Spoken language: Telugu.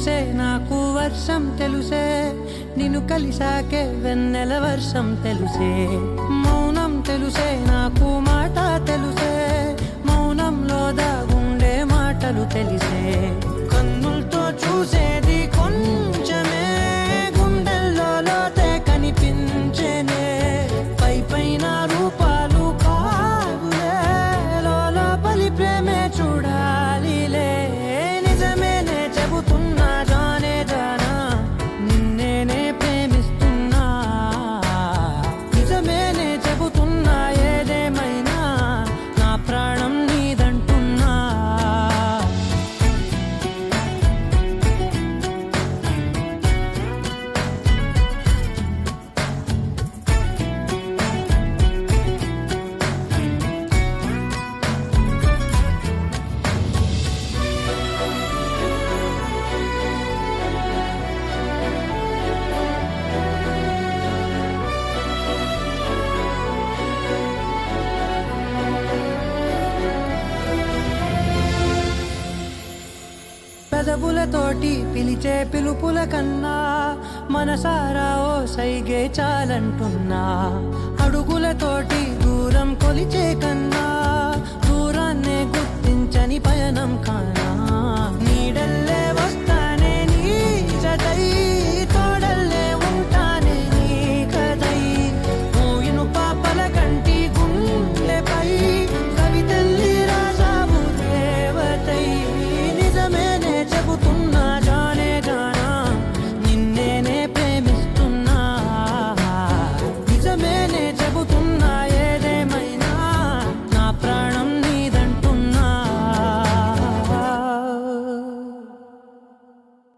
తెలుసే నాకు వర్షం తెలుసే నిన్ను కలిసాకే వెన్నెల వర్షం తెలుసే మౌనం తెలుసే నాకు మాట తెలుసే మౌనంలో దాగుండే మాటలు తెలిసే కన్నులతో చూసేది కొంచెమే గుండెల్లో లోతే కనిపించేనే పై పైన రూపాలు కావులే లోపలి ప్రేమే చూడాలిలే నిజమేనే చెబుతున్నా జానే జానా నిన్నేనే ప్రేమిస్తున్నా నిజమేనే చెబుతున్నా ఏదేమైనా నా ప్రాణం నీదంటున్నా పెదవులతోటి పిలిచే పిలుపుల కన్నా మనసారా ఓ సైగే చాలంటున్నా అడుగులతోటి దూరం కొలిచే కన్నా